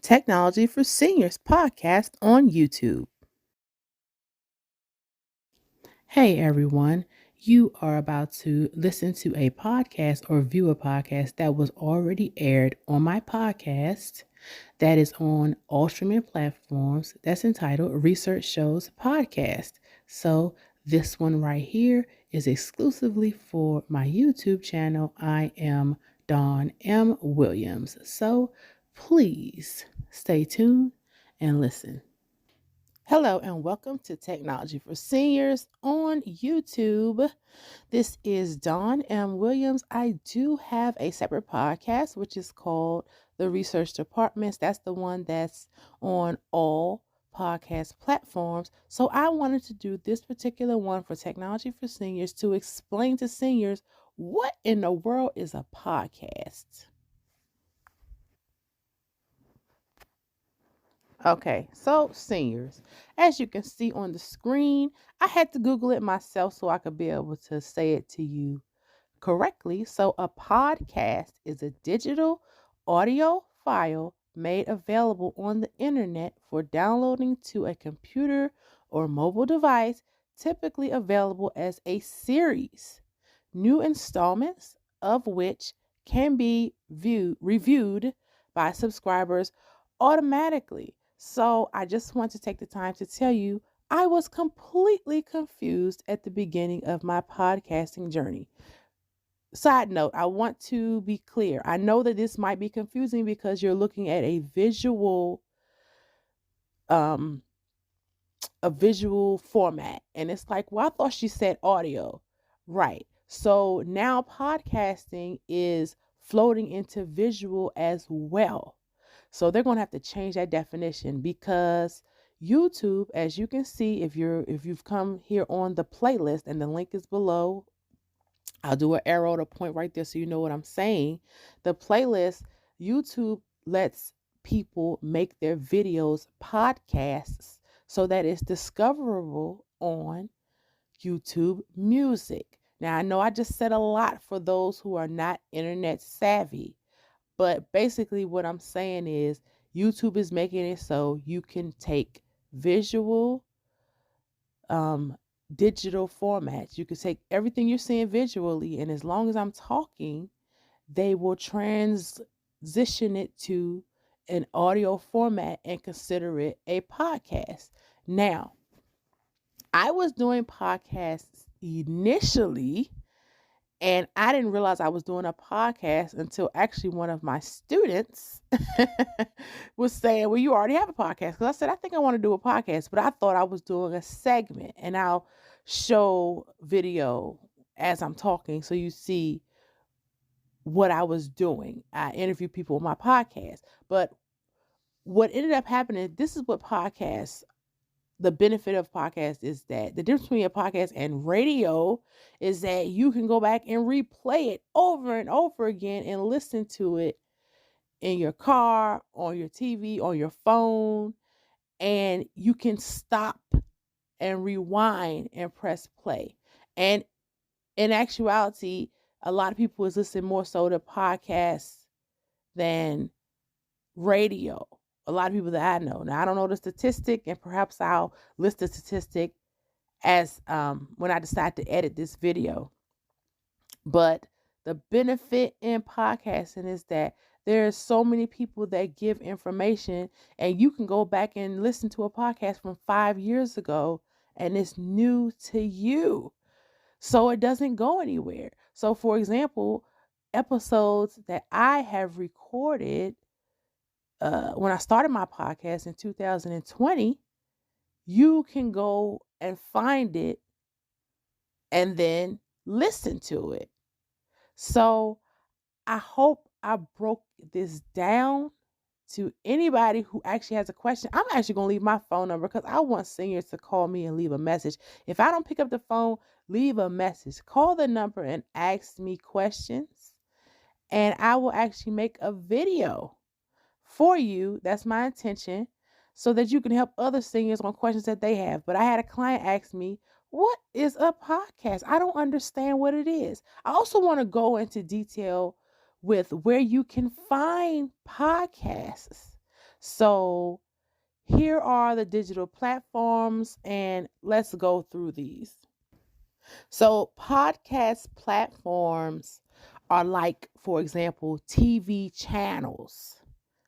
Technology for Seniors podcast on YouTube. Hey everyone, you are about to listen to a podcast or view a podcast that was already aired on my podcast that is on all streaming platforms that's entitled Research Shows Podcast. So this one right here is exclusively for my YouTube channel. I am Dawn M. Williams. So please stay tuned and listen. Hello and welcome to Technology for Seniors on YouTube. This is Dawn M. Williams. I do have a separate podcast, which is called The Research Departments. That's the one that's on all podcast platforms. So I wanted to do this particular one for Technology for Seniors to explain to seniors what in the world is a podcast. Okay, so seniors, as you can see on the screen, I had to Google it myself so I could be able to say it to you correctly. So, a podcast is a digital audio file made available on the internet for downloading to a computer or mobile device, typically available as a series. New installments of which can be reviewed by subscribers automatically. So, I just want to take the time to tell you I was completely confused at the beginning of my podcasting journey. Side note, I want to be clear. I know that this might be confusing because you're looking at um a visual format, and it's like, well, I thought she said audio. Right. So now podcasting is floating into visual as well. So they're going to have to change that definition because YouTube, as you can see, if you've come here on the playlist, and the link is below, I'll do an arrow to point right there so you know what I'm saying. The playlist, YouTube lets people make their videos podcasts so that it's discoverable on YouTube Music. Now, I know I just said a lot for those who are not internet savvy, but basically what I'm saying is YouTube is making it so you can take visual um, digital formats. You can take everything you're seeing visually, and as long as I'm talking, they will transition it to an audio format and consider it a podcast. Now, I was doing podcasts initially, and I didn't realize I was doing a podcast until actually one of my students was saying, well, you already have a podcast. Because I said, I think I want to do a podcast, but I thought I was doing a segment, and I'll show video as I'm talking so you see what I was doing. I interview people on my podcast. But what ended up happening, this is what podcasts, the benefit of podcasts is that the difference between a podcast and radio is that you can go back and replay it over and over again and listen to it in your car, on your TV, on your phone, and you can stop and rewind and press play. And in actuality, a lot of people is listening more so to podcasts than radio. A lot of people that I know. Now I don't know the statistic, and perhaps I'll list the statistic as when I decide to edit this video. But the benefit in podcasting is that there's so many people that give information, and you can go back and listen to a podcast from 5 years ago and it's new to you. So it doesn't go anywhere. So for example, episodes that I have recorded when I started my podcast in 2020, you can go and find it and then listen to it. So I hope I broke this down to anybody who actually has a question. I'm actually going to leave my phone number because I want seniors to call me and leave a message. If I don't pick up the phone, leave a message. Call the number and ask me questions, and I will actually make a video for you. That's my intention, so that you can help other seniors on questions that they have. But I had a client ask me, what is a podcast? I don't understand what it is. I also want to go into detail with where you can find podcasts. So here are the digital platforms, and let's go through these. So podcast platforms are like, for example, TV channels,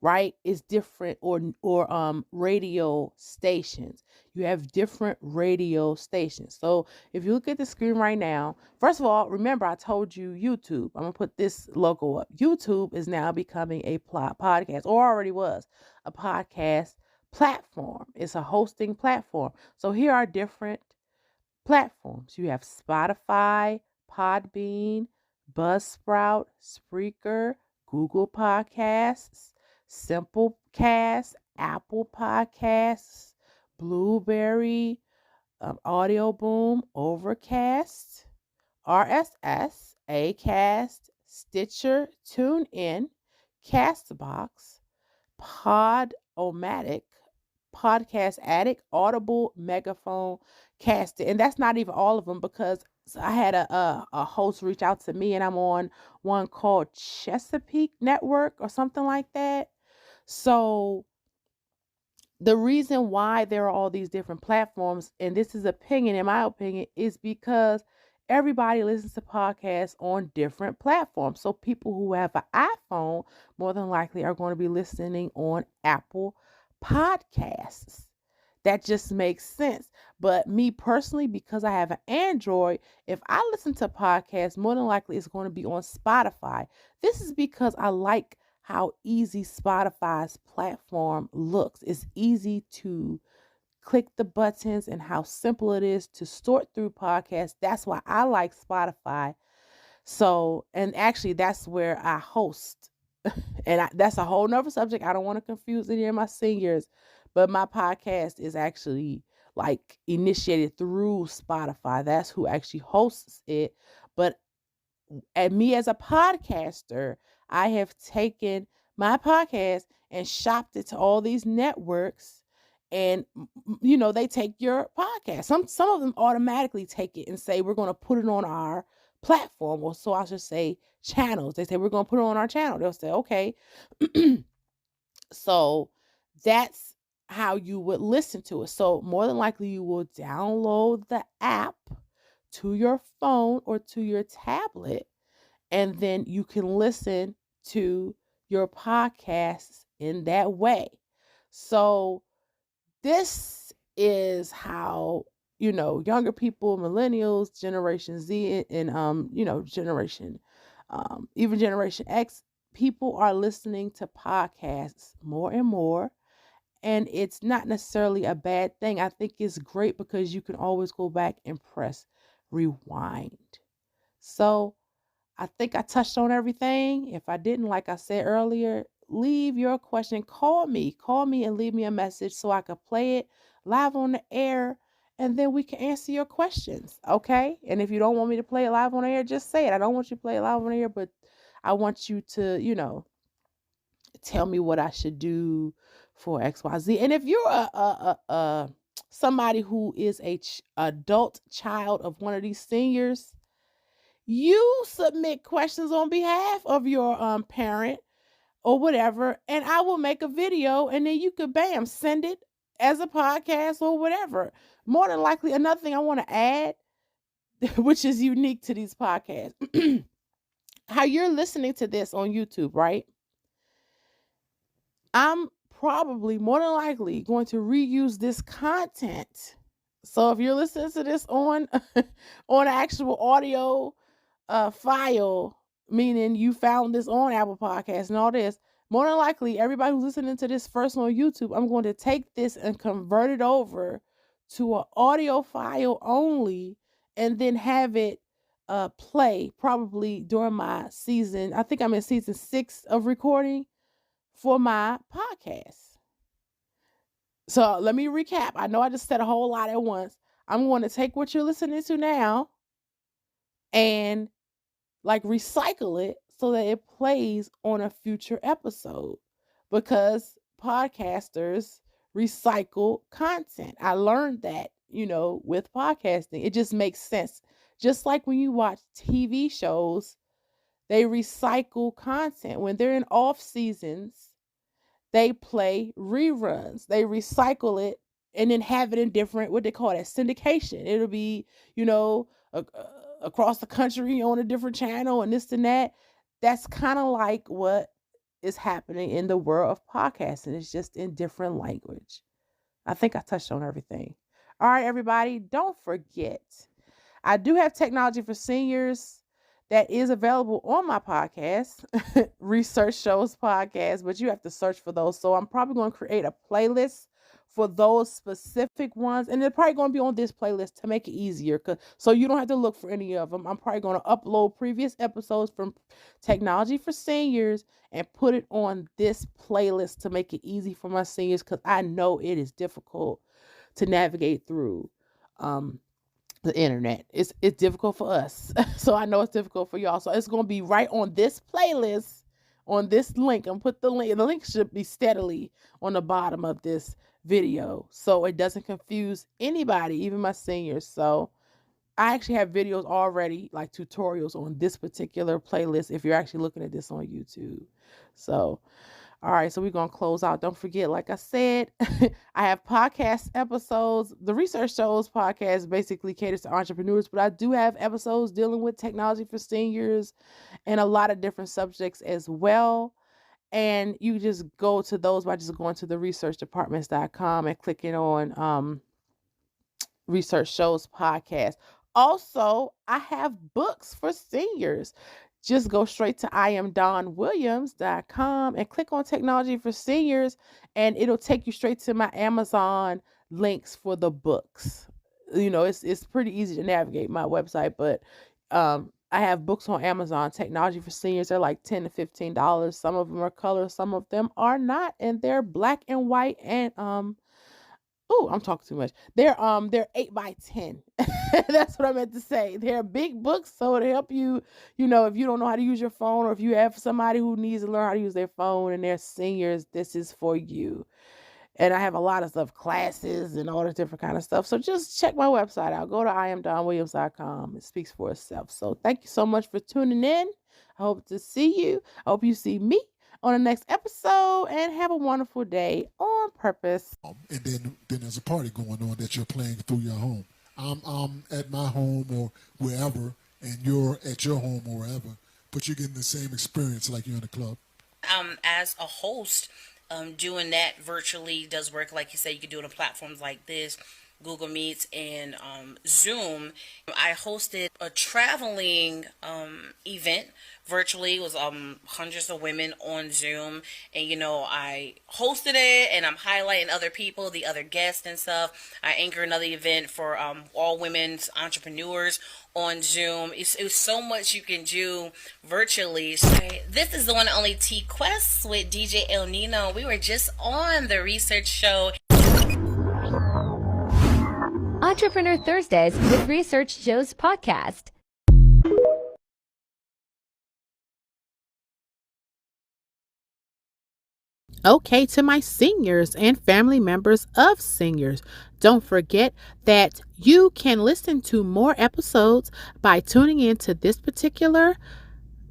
right? It's different, or radio stations. You have different radio stations. So if you look at the screen right now, first of all, remember I told you YouTube. I'm gonna put this logo up. YouTube is now becoming a podcast, or already was a podcast platform. It's a hosting platform. So here are different platforms. You have Spotify, Podbean, Buzzsprout, Spreaker, Google Podcasts, Simplecast, Apple Podcasts, Blueberry, Audio Boom, Overcast, RSS, Acast, Stitcher, TuneIn, Castbox, Podomatic, Podcast Addict, Audible, Megaphone, Cast It. And that's not even all of them, because I had a host reach out to me, and I'm on one called Chesapeake Network or something like that. So the reason why there are all these different platforms, and this is opinion, in my opinion, is because everybody listens to podcasts on different platforms. So people who have an iPhone more than likely are going to be listening on Apple Podcasts. That just makes sense. But me personally, because I have an Android, if I listen to podcasts, more than likely it's going to be on Spotify. This is because I like how easy Spotify's platform looks. It's easy to click the buttons and how simple it is to sort through podcasts. That's why I like Spotify. So, and actually that's where I host. And that's a whole nother subject. I don't want to confuse any of my seniors, but my podcast is actually like initiated through Spotify. That's who actually hosts it. But me as a podcaster, I have taken my podcast and shopped it to all these networks, and they take your podcast. Some of them automatically take it and say we're going to put it on our platform, or so I should say channels. They say we're going to put it on our channel. They'll say okay. So that's how you would listen to it. So more than likely you will download the app to your phone or to your tablet, and then you can listen to your podcasts in that way. So this is how, younger people, millennials, Generation Z, and even Generation X, people are listening to podcasts more and more. And it's not necessarily a bad thing. I think it's great because you can always go back and press rewind. So I think I touched on everything. If I didn't, like I said earlier, leave your question. Call me and leave me a message so I could play it live on the air, and then we can answer your questions. Okay. And if you don't want me to play it live on the air, just say it. I don't want you to play it live on the air, but I want you to, tell me what I should do for XYZ. And if you're somebody who is a adult child of one of these seniors, you submit questions on behalf of your parent or whatever, and I will make a video, and then you could send it as a podcast or whatever. More than likely, another thing I want to add, which is unique to these podcasts, how you're listening to this on YouTube, right? I'm probably more than likely going to reuse this content. So if you're listening to this on on actual audio file, meaning you found this on Apple Podcasts and all this, more than likely everybody who's listening to this first on YouTube, I'm going to take this and convert it over to an audio file only, and then have it play probably during my season. I think I'm in season 6 of recording for my podcast. So let me recap. I know I just said a whole lot at once. I'm going to take what you're listening to now and like recycle it so that it plays on a future episode, because podcasters recycle content. I learned that, with podcasting. It just makes sense. Just like when you watch TV shows, they recycle content. When they're in off seasons, they play reruns. They recycle it and then have it in different, what they call that, syndication. It'll be, you know, across the country on a different channel and this and that. That's kind of like what is happening in the world of podcasting. It's just in different language. I think I touched on everything. All right, everybody, don't forget, I do have Technology for Seniors that is available on my podcast, Research Shows Podcast, but you have to search for those. So I'm probably going to create a playlist for those specific ones, and they're probably going to be on this playlist to make it easier, so you don't have to look for any of them. I'm probably going to upload previous episodes from Technology for Seniors and put it on this playlist to make it easy for my seniors, because I know it is difficult to navigate through the internet. It's difficult for us. So I know it's difficult for y'all. So it's going to be right on this playlist, on this link. I'm put the link. The link should be steadily on the bottom of this video, so it doesn't confuse anybody, even my seniors. So I actually have videos already, like tutorials on this particular playlist if you're actually looking at this on YouTube. So all right, so we're going to close out. Don't forget, like I said, I have podcast episodes. The Research Shows podcast basically caters to entrepreneurs, but I do have episodes dealing with technology for seniors and a lot of different subjects as well. And you just go to those by just going to the researchdepartments.com and clicking on Research Shows podcast. Also, I have books for seniors. Just go straight to iamdawnwilliams.com and click on Technology for Seniors, and it'll take you straight to my Amazon links for the books. You know, it's pretty easy to navigate my website, but I have books on Amazon. Technology for Seniors, they're like $10 to $15. Some of them are color, some of them are not, and they're black and white, and oh, I'm talking too much. They're 8x10. That's what I meant to say. They're big books, so to help you, you know, if you don't know how to use your phone, or if you have somebody who needs to learn how to use their phone and they're seniors, this is for you. And I have a lot of stuff, classes and all this different kind of stuff. So just check my website out. Go to iamdawnwilliams.com. It speaks for itself. So thank you so much for tuning in. I hope to see you. I hope you see me on the next episode, and have a wonderful day on purpose. And then there's a party going on that you're playing through your home. I'm at my home or wherever, and you're at your home or wherever, but you're getting the same experience like you're in a club. As a host, doing that virtually does work. Like you said, you can do it on platforms like this, Google Meets, and Zoom. I hosted a traveling event virtually. It was hundreds of women on Zoom, and I hosted it, and I'm highlighting other people, the other guests and stuff. I anchor another event for all women's entrepreneurs on Zoom. It's so much you can do virtually. So, this is the one and only T Quest with DJ El Nino. We were just on the Research Show. Entrepreneur Thursdays with Research Shows podcast. Okay, to my seniors and family members of seniors, don't forget that you can listen to more episodes by tuning into this particular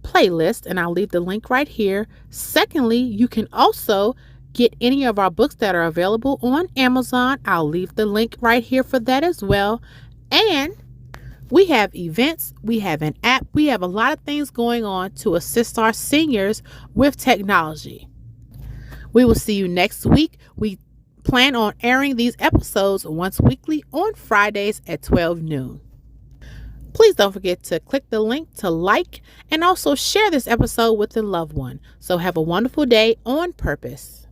playlist, and I'll leave the link right here. Secondly, you can also get any of our books that are available on Amazon. I'll leave the link right here for that as well. And we have events, we have an app, we have a lot of things going on to assist our seniors with technology. We will see you next week. We plan on airing these episodes once weekly on Fridays at 12 noon. Please don't forget to click the link to like and also share this episode with a loved one. So have a wonderful day on purpose.